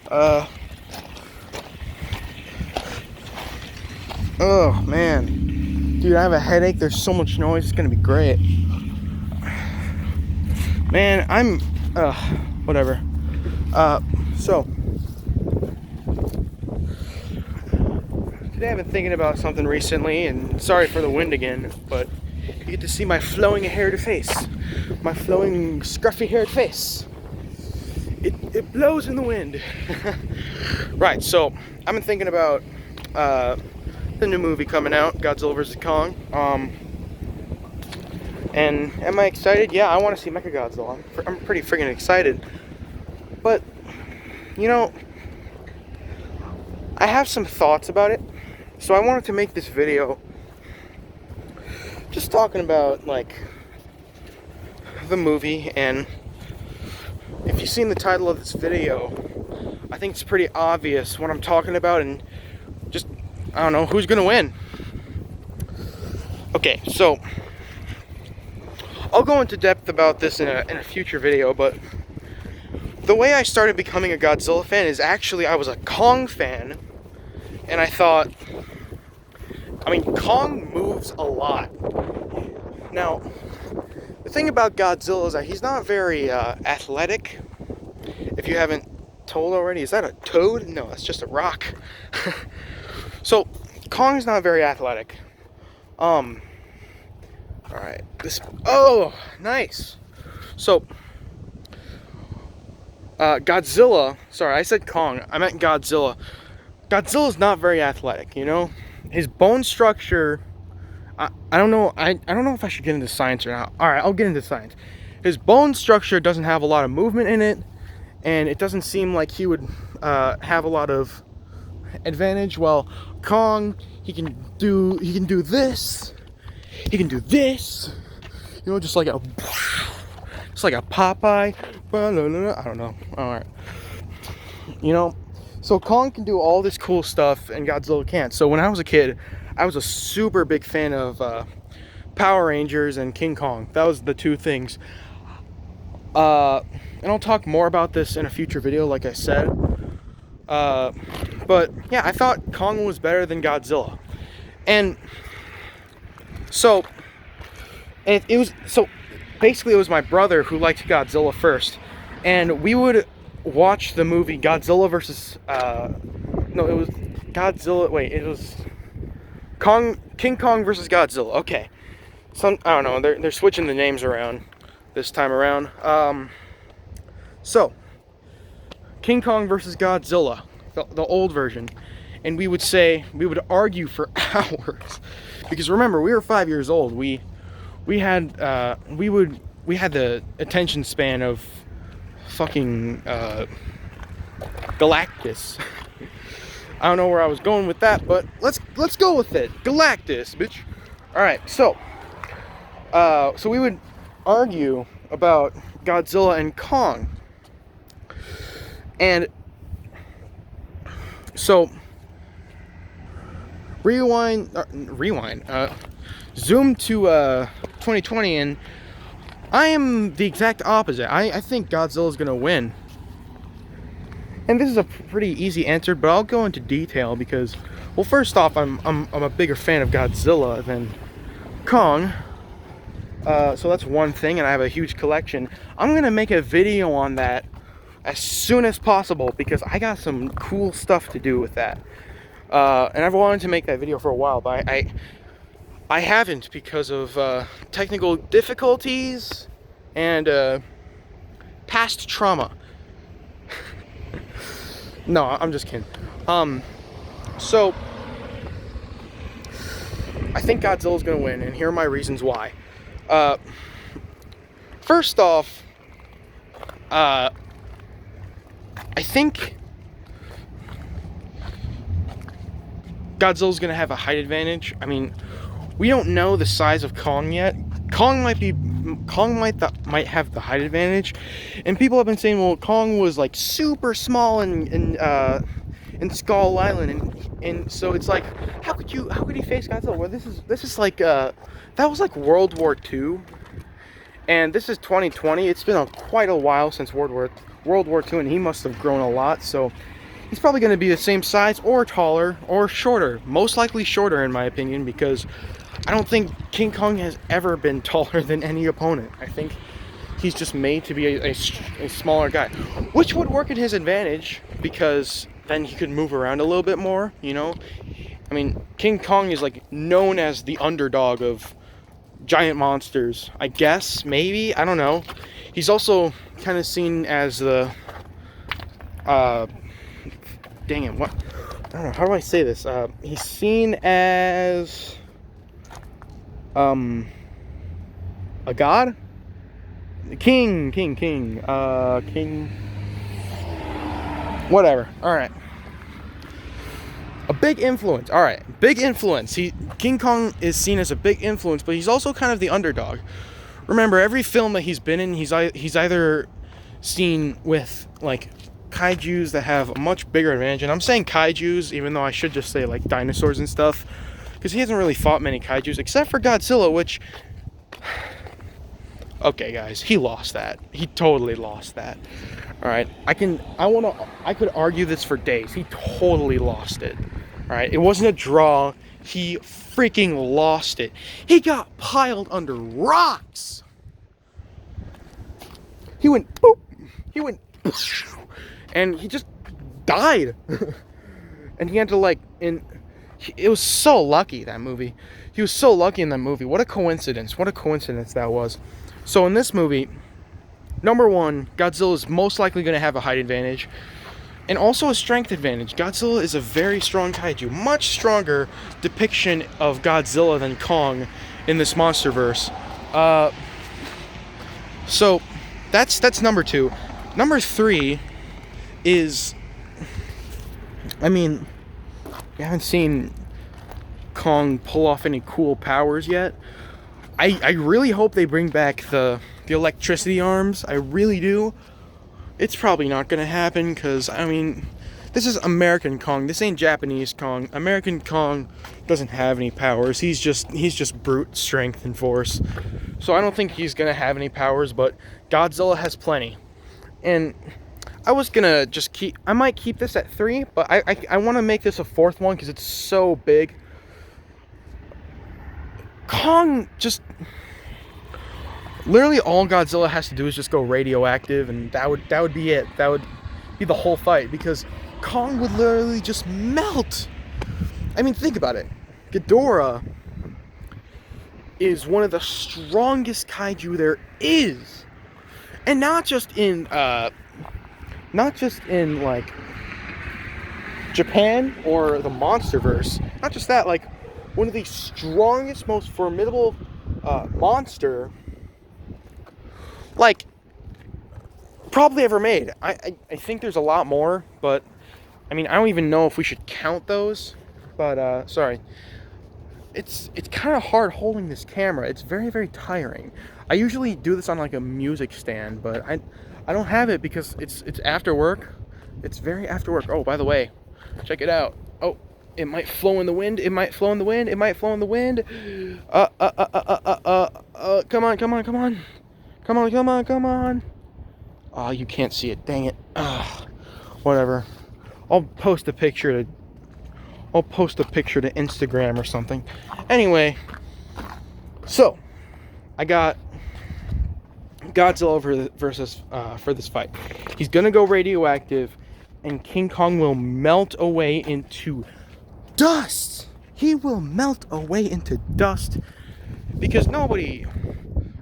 Uh, oh man, dude, I have a headache. There's so much noise. It's gonna be great. Man, whatever. So today I've been thinking about something recently, and sorry for the wind again, but you get to see my flowing haired face, my flowing scruffy haired face. It blows in the wind. Right, so I've been thinking about the new movie coming out, Godzilla vs. Kong. And am I excited? Yeah, I want to see Mechagodzilla. I'm pretty freaking excited. But, you know, I have some thoughts about it. So I wanted to make this video just talking about, like, the movie. And if you've seen the title of this video, I think it's pretty obvious what I'm talking about. And just, I don't know, who's going to win? Okay, so I'll go into depth about this in a future video, but the way I started becoming a Godzilla fan is actually I was a Kong fan, and I thought, I mean, Kong moves a lot. Now, the thing about Godzilla is that he's not very athletic. If you haven't told already, is that a toad? No, that's just a rock. So, Kong's not very athletic. Alright, oh, nice. So, Godzilla, sorry, I said Kong, I meant Godzilla. Godzilla's not very athletic, you know? His bone structure, I don't know, I don't know if I should get into science or not. Alright, I'll get into science. His bone structure doesn't have a lot of movement in it, and it doesn't seem like he would have a lot of advantage. Well, Kong, he can do this. He can do this, you know, just like a Popeye. I don't know. All right, you know, so Kong can do all this cool stuff, and Godzilla can't. So when I was a kid, I was a super big fan of Power Rangers and King Kong. That was the two things. And I'll talk more about this in a future video, like I said. But yeah, I thought Kong was better than Godzilla, and so basically it was my brother who liked Godzilla first, and we would watch the movie Godzilla versus no, it was Godzilla, wait, it was King Kong versus Godzilla. Okay, I don't know, they're switching the names around this time around. So King Kong versus Godzilla, the old version, and we would argue for hours, because remember, we were 5 years old. We had the attention span of fucking Galactus. I don't know where I was going with that, but let's go with it. Galactus, bitch. All right, so we would argue about Godzilla and Kong, and so zoom to 2020, and I am the exact opposite. I think Godzilla's gonna win. And this is a pretty easy answer, but I'll go into detail because, well, first off, I'm a bigger fan of Godzilla than Kong. So that's one thing, and I have a huge collection. I'm gonna make a video on that as soon as possible because I got some cool stuff to do with that. And I've wanted to make that video for a while, but I haven't because of technical difficulties and past trauma. No, I'm just kidding. So I think Godzilla's gonna win, and here are my reasons why. First off, I think Godzilla's gonna have a height advantage. I mean, we don't know the size of Kong yet. Kong might have the height advantage, and people have been saying, well, Kong was like super small in Skull Island, and so it's like, how could he face Godzilla? Well, this is like that was like World War II, and this is 2020. It's been quite a while since World War II, and he must have grown a lot. So He's probably going to be the same size or taller or shorter. Most likely shorter in my opinion, because I don't think King Kong has ever been taller than any opponent. I think he's just made to be a smaller guy, which would work in his advantage because then he could move around a little bit more, you know? I mean, King Kong is like known as the underdog of giant monsters, I guess, maybe, I don't know. He's also kind of seen as the, dang it, what, I don't know, how do I say this? He's seen as, a god? King, whatever, alright. A big influence. All right, big influence. King Kong is seen as a big influence, but he's also kind of the underdog. Remember, every film that he's been in, he's either seen with like kaijus that have a much bigger advantage. And I'm saying kaijus, even though I should just say like dinosaurs and stuff, because he hasn't really fought many kaijus except for Godzilla, which, okay, guys, he lost that. He totally lost that. All right, I could argue this for days. He totally lost it. All right, it wasn't a draw. He freaking lost it. He got piled under rocks. He went boop. He went, and he just died. And he had to it was so lucky, that movie. He was so lucky in that movie. What a coincidence. What a coincidence that was. So in this movie, number one, Godzilla is most likely going to have a height advantage and also a strength advantage. Godzilla is a very strong kaiju, much stronger depiction of Godzilla than Kong in this monsterverse. So that's number two. Number three is, I mean, we haven't seen Kong pull off any cool powers yet. I really hope they bring back the electricity arms. I really do. It's probably not going to happen because, I mean, this is American Kong. This ain't Japanese Kong. American Kong doesn't have any powers. He's just brute strength and force. So I don't think he's going to have any powers, but Godzilla has plenty. And I was going to I might keep this at 3, but I want to make this a 4th one because it's so big. Kong just... Literally all Godzilla has to do is just go radioactive, and that would be it. That would be the whole fight, because Kong would literally just melt. I mean, think about it. Ghidorah is one of the strongest kaiju there is. And not just in like Japan or the Monsterverse. Not just that, like one of the strongest, most formidable monster like probably ever made. I think there's a lot more, but I mean, I don't even know if we should count those. But sorry, it's kind of hard holding this camera. It's very, very tiring. I usually do this on like a music stand, but I don't have it because it's after work. It's very after work. Oh, by the way, check it out. Oh, it might flow in the wind. It might flow in the wind. It might flow in the wind. Come on, come on, come on. Come on, come on, come on. Oh, you can't see it. Dang it. Whatever. I'll post a picture to Instagram or something. Anyway, so I got Godzilla for this fight. He's gonna go radioactive, and King Kong will melt away into dust. He will melt away into dust because nobody.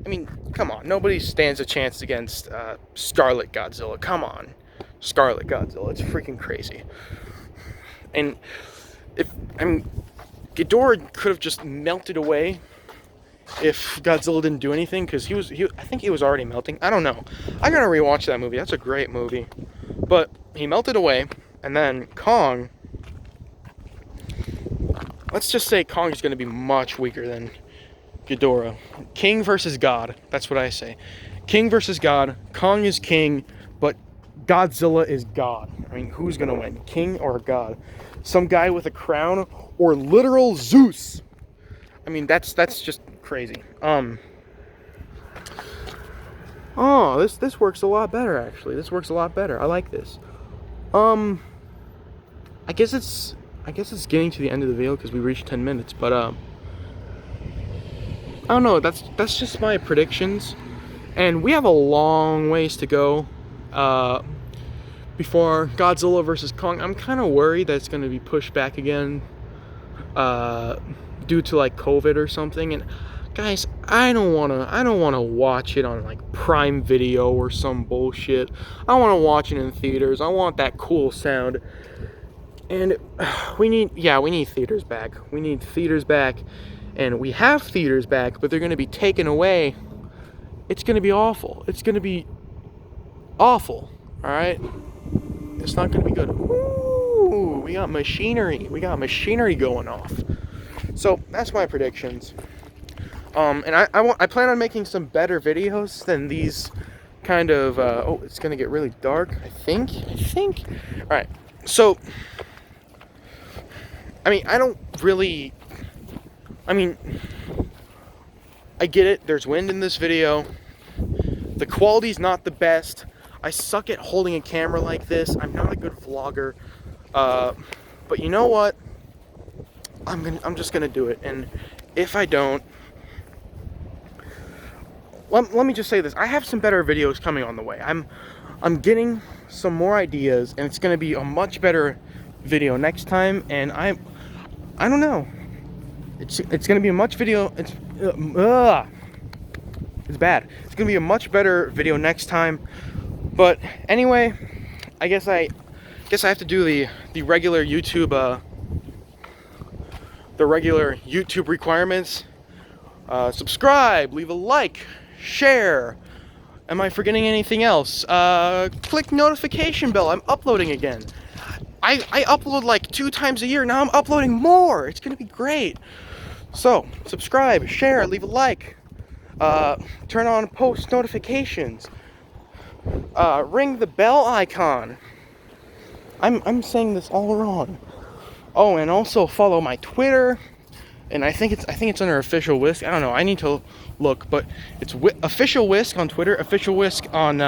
I mean, come on. Nobody stands a chance against Scarlet Godzilla. Come on. Scarlet Godzilla. It's freaking crazy. And Ghidorah could have just melted away if Godzilla didn't do anything, because I think he was already melting. I don't know. I gotta rewatch that movie. That's a great movie. But he melted away, and then Kong, let's just say Kong is gonna be much weaker than Ghidorah. King versus God. That's what I say. King versus God. Kong is king, but Godzilla is God. I mean, who's gonna win? King or God? Some guy with a crown or literal Zeus? I mean, that's just crazy. Oh, this works a lot better actually. This works a lot better. I like this. I guess it's getting to the end of the video because we reached 10 minutes, but I don't know, that's just my predictions. And we have a long ways to go before Godzilla versus Kong. I'm kind of worried that it's going to be pushed back again due to like COVID or something. And guys, I don't wanna watch it on like Prime Video or some bullshit. I want to watch it in theaters. I want that cool sound. And we need theaters back. We need theaters back, and we have theaters back, but they're going to be taken away. It's going to be awful. It's going to be awful. All right, it's not going to be good. Ooh, we got machinery. We got machinery going off. So that's my predictions. And I plan on making some better videos than these kind of. Oh, it's going to get really dark. I think. All right. So. I mean, I get it, there's wind in this video, the quality's not the best, I suck at holding a camera like this, I'm not a good vlogger, but you know what, I'm just gonna do it, and if I don't, let me just say this, I have some better videos coming on the way, I'm getting some more ideas, and it's gonna be a much better video next time, and I don't know. It's gonna be a much video. It's bad. It's gonna be a much better video next time. But anyway, I guess I have to do the regular YouTube requirements. Subscribe, leave a like, share. Am I forgetting anything else? Click notification bell. I'm uploading again. I upload like 2 times a year. Now I'm uploading more. It's gonna be great. So subscribe, share, leave a like, turn on post notifications, ring the bell icon. I'm saying this all wrong. Oh, and also follow my Twitter. And I think it's under Official Whisk. I don't know. I need to look, but it's Official Whisk on Twitter. Official Whisk on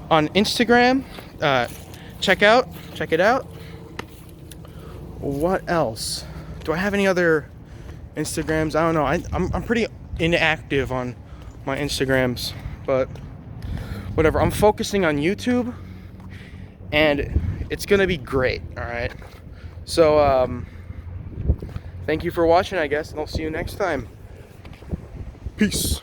Instagram. Check it out. What else? Do I have any other Instagrams? I don't know. I'm pretty inactive on my Instagrams, but whatever. I'm focusing on YouTube, and it's gonna be great. All right. So thank you for watching, I guess, and I'll see you next time. Peace.